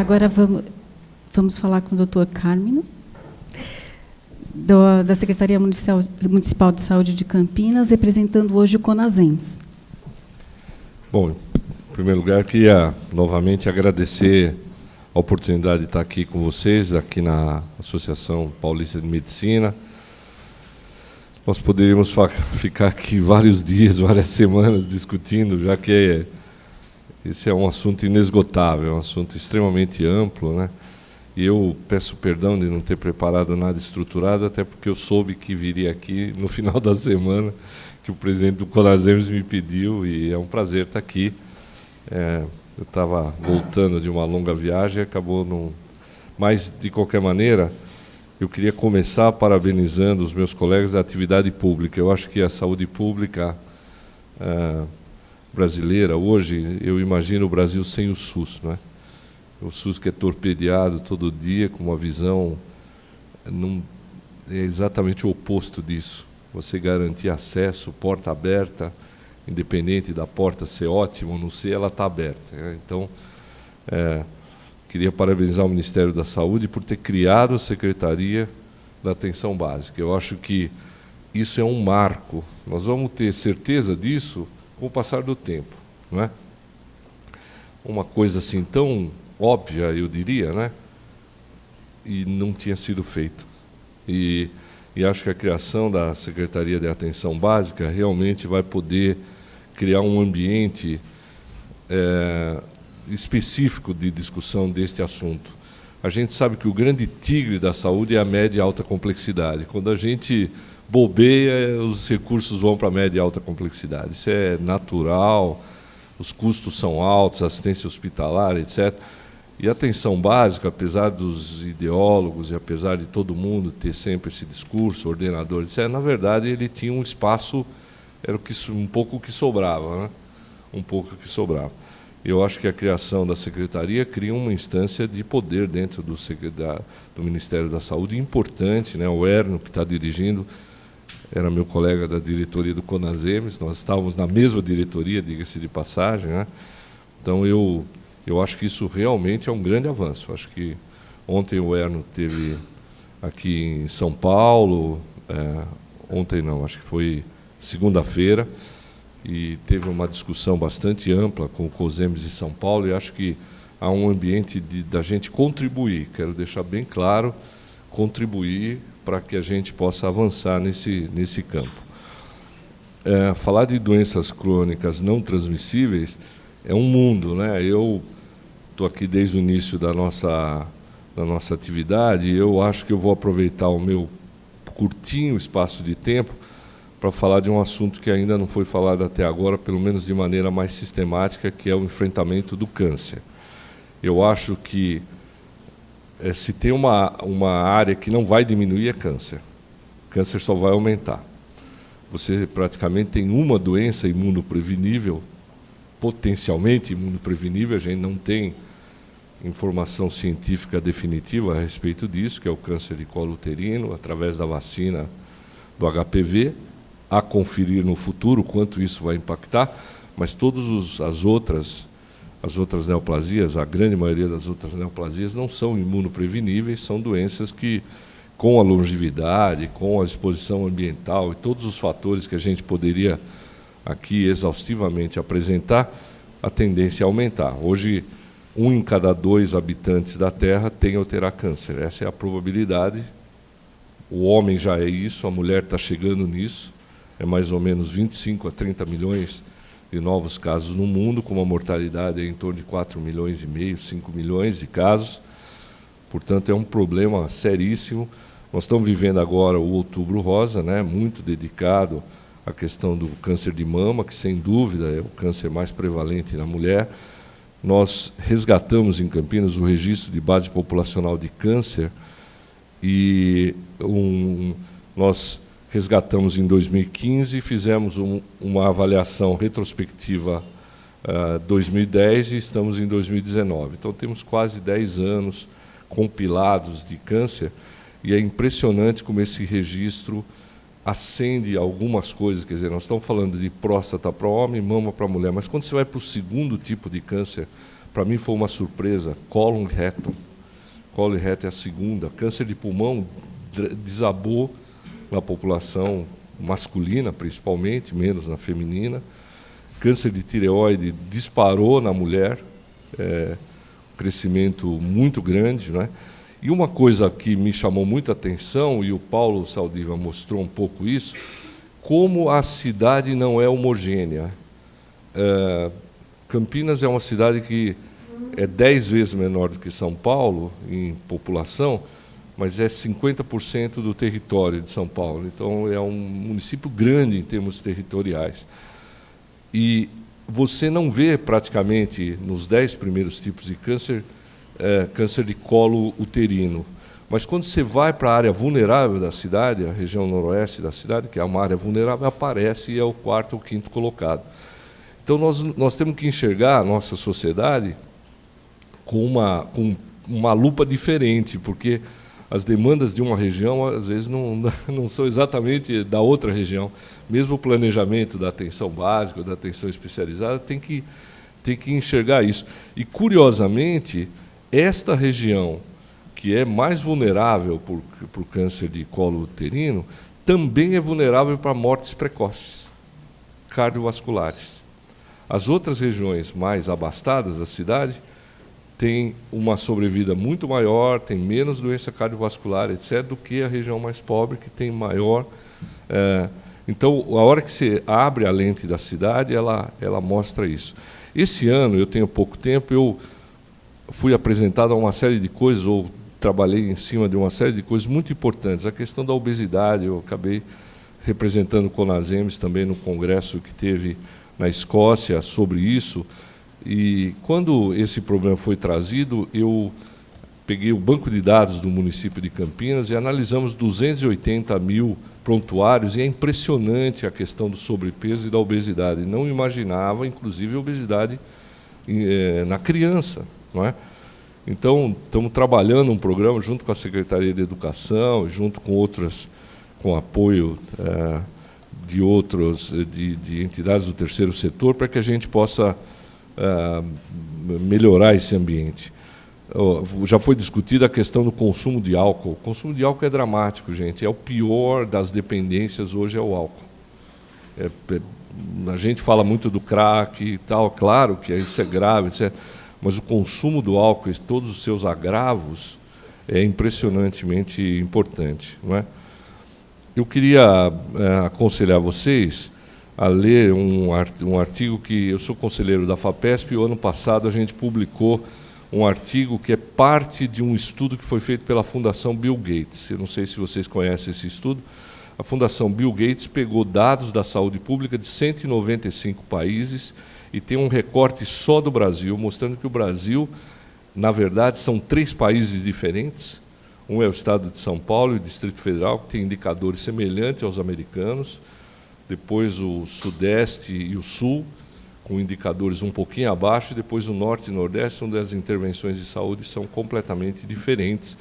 Agora vamos falar com o Dr. Carmino, da Secretaria Municipal de Saúde de Campinas, representando hoje o CONASEMS. Bom, em primeiro lugar, queria novamente agradecer a oportunidade de estar aqui com vocês, aqui na Associação Paulista de Medicina. Nós poderíamos ficar aqui vários dias, várias semanas discutindo, já que esse é um assunto inesgotável, é um assunto extremamente amplo, né? E eu peço perdão de não ter preparado nada estruturado, até porque eu soube que viria aqui no final da semana, que o presidente do CONASEMS me pediu, e é um prazer estar aqui. Eu estava voltando de uma longa viagem, acabou não... Mas, de qualquer maneira, eu queria começar parabenizando os meus colegas da atividade pública. Eu acho que a saúde pública brasileira, hoje, eu imagino o Brasil sem o SUS, não é? O SUS que é torpedeado todo dia, com uma visão... é exatamente o oposto disso. Você garantir acesso, porta aberta, independente da porta ser ótima ou não ser, ela está aberta, né? Então, queria parabenizar o Ministério da Saúde por ter criado a Secretaria da Atenção Básica. Eu acho que isso é um marco. Nós vamos ter certeza disso com o passar do tempo, não é? Uma coisa assim tão óbvia, eu diria, né? E não tinha sido feito. E acho que a criação da Secretaria de Atenção Básica realmente vai poder criar um ambiente específico de discussão deste assunto. A gente sabe que o grande tigre da saúde é a média e alta complexidade. Quando a gente bobeia, os recursos vão para a média e alta complexidade. Isso é natural, os custos são altos, assistência hospitalar, etc. E a atenção básica, apesar dos ideólogos e apesar de todo mundo ter sempre esse discurso, ordenador, etc., na verdade ele tinha um espaço, era um pouco o que sobrava, né? Um pouco o que sobrava. Eu acho que a criação da Secretaria cria uma instância de poder dentro do Ministério da Saúde importante, né? O Erno, que está dirigindo, era meu colega da diretoria do CONASEMS, nós estávamos na mesma diretoria, diga-se de passagem, né? Então, eu acho que isso realmente é um grande avanço. Acho que ontem o Erno esteve aqui em São Paulo, ontem não, acho que foi segunda-feira, e teve uma discussão bastante ampla com o COSEMS de São Paulo, e acho que há um ambiente da gente contribuir, quero deixar bem claro, contribuir para que a gente possa avançar nesse campo. Falar de doenças crônicas não transmissíveis é um mundo, né? Eu estou aqui desde o início da nossa atividade, e eu acho que eu vou aproveitar o meu curtinho espaço de tempo para falar de um assunto que ainda não foi falado até agora, pelo menos de maneira mais sistemática, que é o enfrentamento do câncer. Eu acho que se tem uma área que não vai diminuir, é câncer. Câncer só vai aumentar. Você praticamente tem uma doença imunoprevenível, potencialmente imunoprevenível, a gente não tem informação científica definitiva a respeito disso, que é o câncer de colo uterino, através da vacina do HPV, a conferir no futuro quanto isso vai impactar, mas todas as outras neoplasias, a grande maioria das outras neoplasias não são imunopreveníveis, são doenças que, com a longevidade, com a exposição ambiental e todos os fatores que a gente poderia aqui exaustivamente apresentar, a tendência é aumentar. Hoje, 1 em cada 2 habitantes da Terra tem ou terá câncer. Essa é a probabilidade. O homem já é isso, a mulher está chegando nisso. É mais ou menos 25 a 30 milhões de novos casos no mundo, com uma mortalidade em torno de 4,5 milhões, 5 milhões de casos. Portanto, é um problema seríssimo. Nós estamos vivendo agora o Outubro Rosa, né, muito dedicado à questão do câncer de mama, que, sem dúvida, é o câncer mais prevalente na mulher. Nós resgatamos em Campinas o registro de base populacional de câncer e nós resgatamos em 2015 e fizemos uma avaliação retrospectiva 2010 e estamos em 2019. Então, temos quase 10 anos compilados de câncer e é impressionante como esse registro acende algumas coisas. Quer dizer, nós estamos falando de próstata para homem, mama para mulher, mas quando você vai para o segundo tipo de câncer para mim foi uma surpresa, cólon reto. Cólon reto é a segunda. Câncer de pulmão desabou na população masculina, principalmente, menos na feminina. Câncer de tireoide disparou na mulher, crescimento muito grande, né? E uma coisa que me chamou muita atenção, e o Paulo Saldiva mostrou um pouco isso, como a cidade não é homogênea. Campinas é uma cidade que é 10 vezes menor do que São Paulo em população, mas é 50% do território de São Paulo. Então, é um município grande em termos territoriais. E você não vê praticamente, nos 10 primeiros tipos de câncer, câncer de colo uterino. Mas quando você vai para a área vulnerável da cidade, a região noroeste da cidade, que é uma área vulnerável, aparece e é o 4º ou 5º colocado. Então, nós temos que enxergar a nossa sociedade com uma lupa diferente, porque as demandas de uma região, às vezes, não são exatamente da outra região. Mesmo o planejamento da atenção básica, da atenção especializada, tem que enxergar isso. E, curiosamente, esta região, que é mais vulnerável por câncer de colo uterino, também é vulnerável para mortes precoces, cardiovasculares. As outras regiões mais abastadas da cidade têm uma sobrevida muito maior, tem menos doença cardiovascular, etc., do que a região mais pobre, que tem maior... Então, a hora que você abre a lente da cidade, ela mostra isso. Esse ano, eu tenho pouco tempo, eu fui apresentado a uma série de coisas, ou trabalhei em cima de uma série de coisas muito importantes. A questão da obesidade, eu acabei representando o CONASEMES também no congresso que teve na Escócia sobre isso. E quando esse problema foi trazido, eu peguei o banco de dados do município de Campinas e analisamos 280 mil prontuários, e é impressionante a questão do sobrepeso e da obesidade. Não imaginava, inclusive, a obesidade na criança, não é? Então, estamos trabalhando um programa junto com a Secretaria de Educação, junto com outras, com apoio de entidades do terceiro setor, para que a gente possa melhorar esse ambiente. Já foi discutida a questão do consumo de álcool. O consumo de álcool é dramático, gente. É o pior das dependências hoje, é o álcool. A gente fala muito do crack e tal, claro que isso é grave, etc., mas o consumo do álcool e todos os seus agravos é impressionantemente importante, não é? Eu queria aconselhar vocês a ler um artigo que... Eu sou conselheiro da FAPESP, e o ano passado a gente publicou um artigo que é parte de um estudo que foi feito pela Fundação Bill Gates. Eu não sei se vocês conhecem esse estudo. A Fundação Bill Gates pegou dados da saúde pública de 195 países e tem um recorte só do Brasil, mostrando que o Brasil, na verdade, são 3 países diferentes. Um é o estado de São Paulo e o Distrito Federal, que tem indicadores semelhantes aos americanos. Depois o Sudeste e o Sul, com indicadores um pouquinho abaixo, e depois o Norte e Nordeste, onde as intervenções de saúde são completamente diferentes.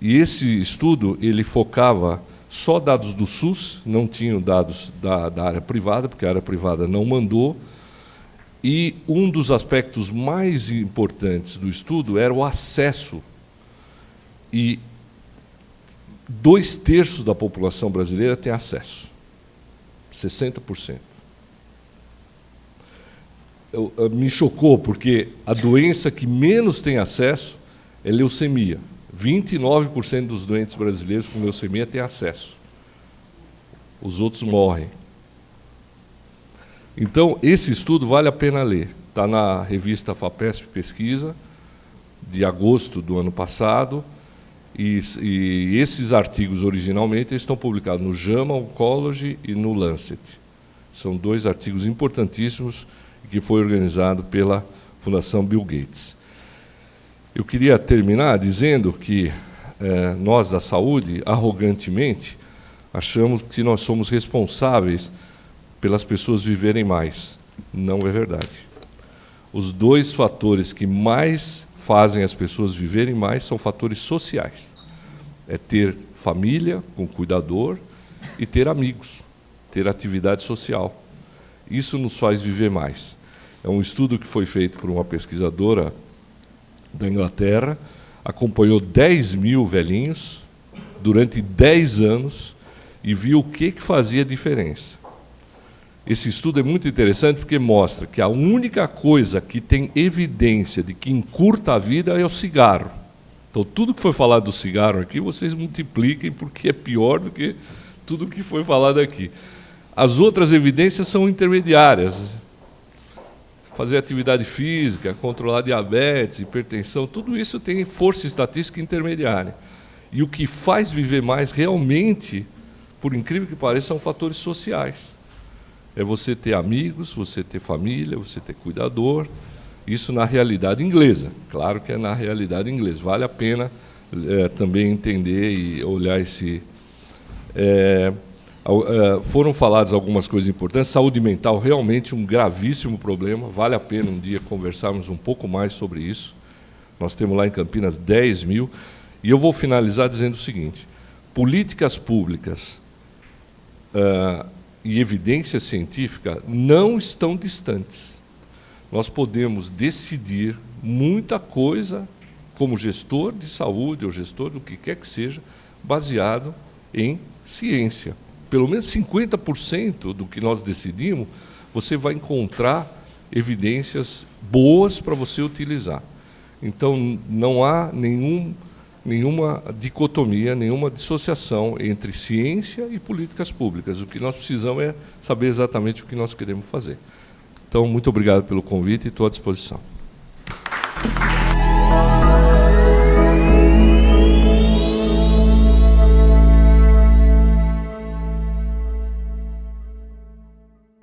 E esse estudo, ele focava só dados do SUS, não tinham dados da área privada, porque a área privada não mandou, e um dos aspectos mais importantes do estudo era o acesso. E 2/3 da população brasileira tem acesso, 60%. Me chocou, porque a doença que menos tem acesso é leucemia. 29% dos doentes brasileiros com leucemia têm acesso. Os outros morrem. Então, esse estudo vale a pena ler. Está na revista FAPESP Pesquisa, de agosto do ano passado, e esses artigos, originalmente, estão publicados no JAMA Oncology e no Lancet. São 2 artigos importantíssimos que foi organizado pela Fundação Bill Gates. Eu queria terminar dizendo que nós, da saúde, arrogantemente, achamos que nós somos responsáveis pelas pessoas viverem mais. Não é verdade. Os 2 fatores que mais fazem as pessoas viverem mais são fatores sociais. É ter família com cuidador e ter amigos, ter atividade social. Isso nos faz viver mais. É um estudo que foi feito por uma pesquisadora da Inglaterra, acompanhou 10 mil velhinhos durante 10 anos e viu o que fazia diferença. Esse estudo é muito interessante porque mostra que a única coisa que tem evidência de que encurta a vida é o cigarro. Então, tudo que foi falado do cigarro aqui, vocês multipliquem, porque é pior do que tudo que foi falado aqui. As outras evidências são intermediárias. Fazer atividade física, controlar diabetes, hipertensão, tudo isso tem força estatística intermediária. E o que faz viver mais realmente, por incrível que pareça, são fatores sociais. É você ter amigos, você ter família, você ter cuidador. Isso na realidade inglesa. Claro que é na realidade inglesa. Vale a pena também entender e olhar esse... foram faladas algumas coisas importantes. Saúde mental, realmente um gravíssimo problema. Vale a pena um dia conversarmos um pouco mais sobre isso. Nós temos lá em Campinas 10 mil. E eu vou finalizar dizendo o seguinte: políticas públicas e evidência científica não estão distantes. Nós podemos decidir muita coisa como gestor de saúde ou gestor do que quer que seja, baseado em ciência. Pelo menos 50% do que nós decidimos, você vai encontrar evidências boas para você utilizar. Então, não há nenhuma dicotomia, nenhuma dissociação entre ciência e políticas públicas. O que nós precisamos é saber exatamente o que nós queremos fazer. Então, muito obrigado pelo convite e estou à disposição.